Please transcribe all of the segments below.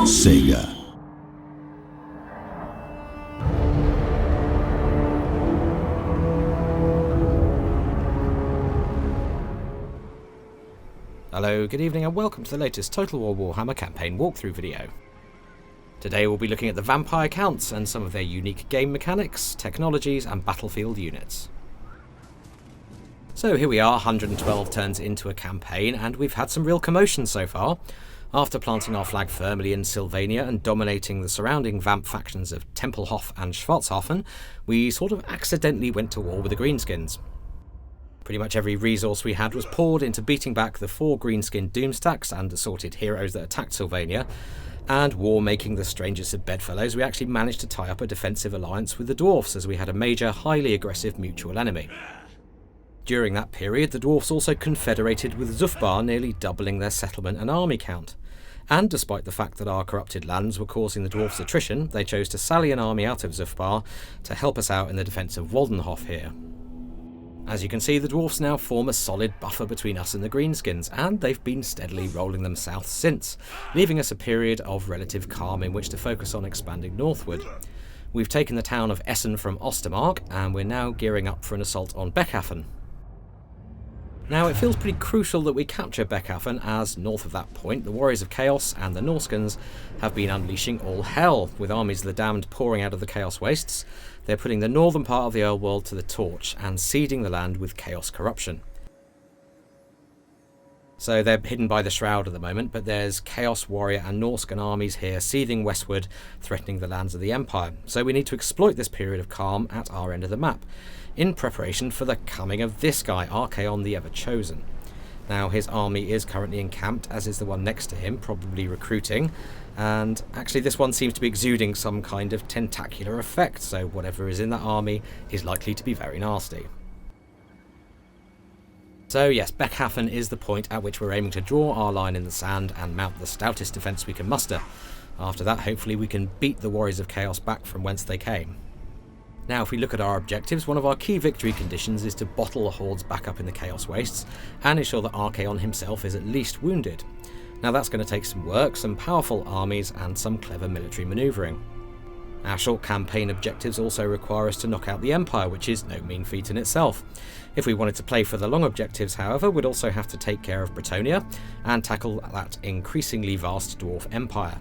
Sega. Hello, good evening and welcome to the latest Total War Warhammer campaign walkthrough video. Today we'll be looking at the vampire counts and some of their unique game mechanics, technologies and battlefield units. So here we are, 112 turns into a campaign, and we've had some real commotion so far. After planting our flag firmly in Sylvania and dominating the surrounding vamp factions of Tempelhof and Schwarzhofen, we sort of accidentally went to war with the Greenskins. Pretty much every resource we had was poured into beating back the 4 greenskin doomstacks and assorted heroes that attacked Sylvania, and war making the strangest of bedfellows, we actually managed to tie up a defensive alliance with the dwarfs as we had a major, highly aggressive mutual enemy. During that period, the dwarfs also confederated with Zufbar, nearly doubling their settlement and army count. And despite the fact that our corrupted lands were causing the dwarfs attrition, they chose to sally an army out of Zufbar to help us out in the defence of Waldenhof here. As you can see, the dwarfs now form a solid buffer between us and the greenskins, and they've been steadily rolling them south since, leaving us a period of relative calm in which to focus on expanding northward. We've taken the town of Essen from Ostermark, and we're now gearing up for an assault on Beckhafen. Now, it feels pretty crucial that we capture Beckhafen, as north of that point, the Warriors of Chaos and the Norskans have been unleashing all hell, with armies of the damned pouring out of the Chaos Wastes. They're putting the northern part of the old world to the torch and seeding the land with chaos corruption. So they're hidden by the Shroud at the moment, but there's Chaos Warrior and Norscan armies here seething westward, threatening the lands of the Empire. So we need to exploit this period of calm at our end of the map, in preparation for the coming of this guy, Archaon the Ever-Chosen. Now, his army is currently encamped, as is the one next to him, probably recruiting, and actually this one seems to be exuding some kind of tentacular effect, so whatever is in that army is likely to be very nasty. So yes, Beckhafen is the point at which we're aiming to draw our line in the sand and mount the stoutest defence we can muster. After that, hopefully we can beat the Warriors of Chaos back from whence they came. Now, if we look at our objectives, one of our key victory conditions is to bottle the hordes back up in the Chaos Wastes and ensure that Archaon himself is at least wounded. Now, that's going to take some work, some powerful armies and some clever military manoeuvring. Our short campaign objectives also require us to knock out the Empire, which is no mean feat in itself. If we wanted to play for the long objectives, however, we'd also have to take care of Bretonnia and tackle that increasingly vast dwarf empire.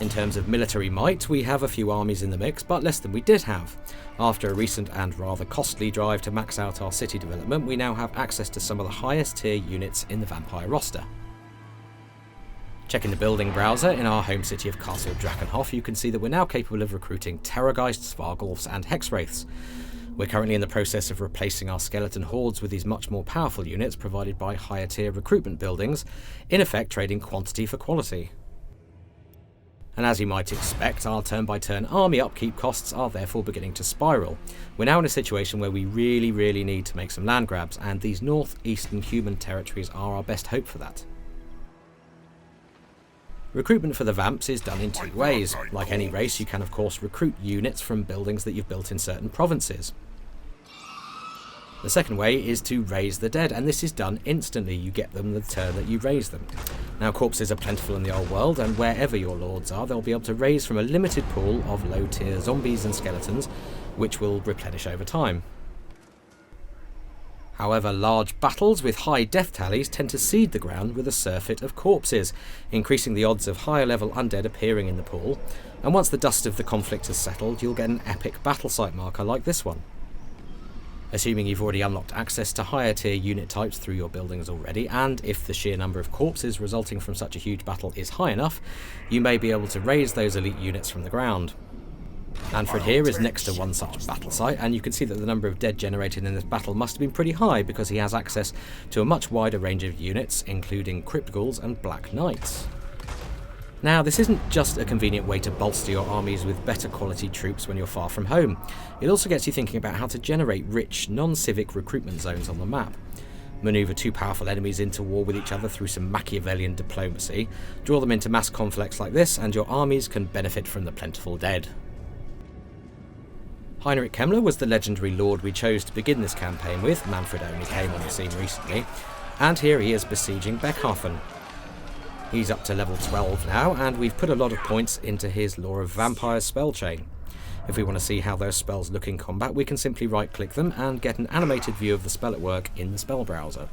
In terms of military might, we have a few armies in the mix, but less than we did have. After a recent and rather costly drive to max out our city development, we now have access to some of the highest tier units in the vampire roster. Checking the building browser in our home city of Castle Drakenhof, you can see that we're now capable of recruiting Terrorgeists, Svargolfs and Hexwraiths. We're currently in the process of replacing our skeleton hordes with these much more powerful units provided by higher tier recruitment buildings, in effect trading quantity for quality. And as you might expect, our turn-by-turn army upkeep costs are therefore beginning to spiral. We're now in a situation where we really need to make some land grabs, and these northeastern human territories are our best hope for that. Recruitment for the Vamps is done in 2 ways. Like any race, you can of course recruit units from buildings that you've built in certain provinces. The second way is to raise the dead, and this is done instantly. You get them the turn that you raise them. Now, corpses are plentiful in the old world, and wherever your lords are, they'll be able to raise from a limited pool of low-tier zombies and skeletons, which will replenish over time. However, large battles with high death tallies tend to seed the ground with a surfeit of corpses, increasing the odds of higher-level undead appearing in the pool, and once the dust of the conflict has settled, you'll get an epic battle site marker like this one. Assuming you've already unlocked access to higher tier unit types through your buildings already, and if the sheer number of corpses resulting from such a huge battle is high enough, you may be able to raise those elite units from the ground. Manfred here is next to one such battle site, and you can see that the number of dead generated in this battle must have been pretty high because he has access to a much wider range of units, including Crypt Ghouls and Black Knights. Now, this isn't just a convenient way to bolster your armies with better quality troops when you're far from home. It also gets you thinking about how to generate rich, non-civic recruitment zones on the map. Maneuver 2 powerful enemies into war with each other through some Machiavellian diplomacy, draw them into mass conflicts like this, and your armies can benefit from the plentiful dead. Heinrich Kemmler was the legendary lord we chose to begin this campaign with. Manfred only came on the scene recently, and here he is besieging Beckhafen. He's up to level 12 now, and we've put a lot of points into his Law of Vampires spell chain. If we want to see how those spells look in combat, we can simply right-click them and get an animated view of the spell at work in the spell browser.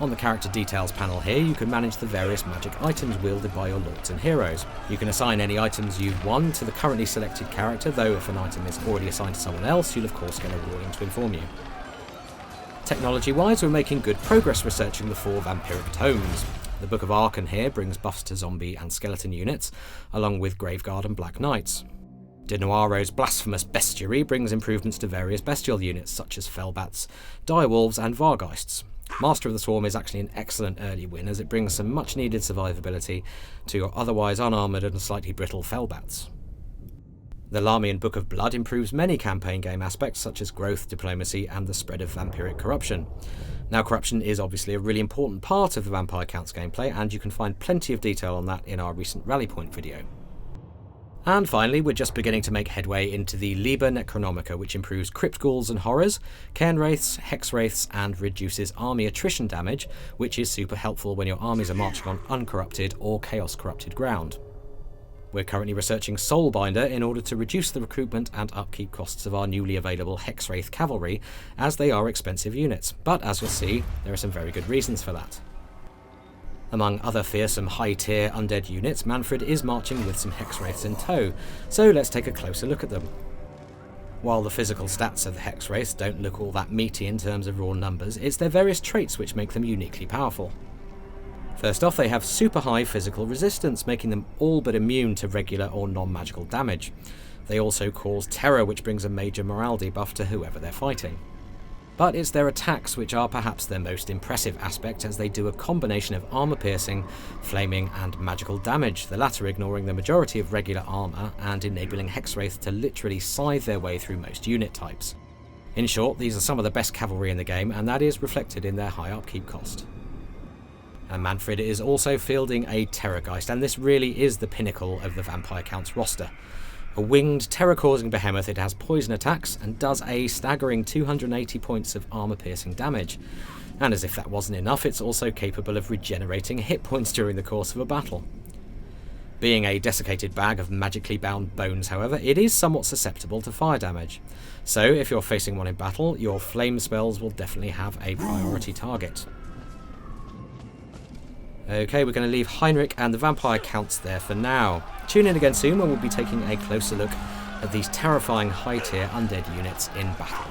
On the character details panel here, you can manage the various magic items wielded by your lords and heroes. You can assign any items you've won to the currently selected character, though if an item is already assigned to someone else, you'll of course get a warning to inform you. Technology-wise, we're making good progress researching the 4 vampiric tomes. The Book of Archon here brings buffs to zombie and skeleton units, along with Graveguard and Black Knights. De Noiro's Blasphemous Bestiary brings improvements to various bestial units, such as Fellbats, Direwolves and Vargheists. Master of the Swarm is actually an excellent early win, as it brings some much needed survivability to your otherwise unarmoured and slightly brittle Fellbats. The Larmian Book of Blood improves many campaign game aspects such as growth, diplomacy and the spread of vampiric corruption. Now, corruption is obviously a really important part of the Vampire Counts gameplay, and you can find plenty of detail on that in our recent Rally Point video. And finally, we're just beginning to make headway into the Liber Necronomica, which improves Crypt Ghouls and Horrors, Cairn Wraiths, Hex Wraiths, and reduces army attrition damage, which is super helpful when your armies are marching on uncorrupted or chaos-corrupted ground. We're currently researching Soulbinder in order to reduce the recruitment and upkeep costs of our newly available Hex Wraith cavalry, as they are expensive units, but as you'll see, there are some very good reasons for that. Among other fearsome high-tier undead units, Manfred is marching with some Hex Wraiths in tow, so let's take a closer look at them. While the physical stats of the Hex Wraiths don't look all that meaty in terms of raw numbers, it's their various traits which make them uniquely powerful. First off, they have super high physical resistance, making them all but immune to regular or non-magical damage. They also cause terror, which brings a major morale debuff to whoever they're fighting. But it's their attacks which are perhaps their most impressive aspect, as they do a combination of armour-piercing, flaming and magical damage, the latter ignoring the majority of regular armour and enabling Hexwraith to literally scythe their way through most unit types. In short, these are some of the best cavalry in the game, and that is reflected in their high upkeep cost. And Manfred is also fielding a Terrorgeist, and this really is the pinnacle of the Vampire Counts roster. A winged, terror-causing behemoth, it has poison attacks and does a staggering 280 points of armour-piercing damage. And as if that wasn't enough, it's also capable of regenerating hit points during the course of a battle. Being a desiccated bag of magically bound bones, however, it is somewhat susceptible to fire damage. So if you're facing one in battle, your flame spells will definitely have a priority target. Okay, we're going to leave Heinrich and the Vampire Counts there for now. Tune in again soon when we'll be taking a closer look at these terrifying high-tier undead units in battle.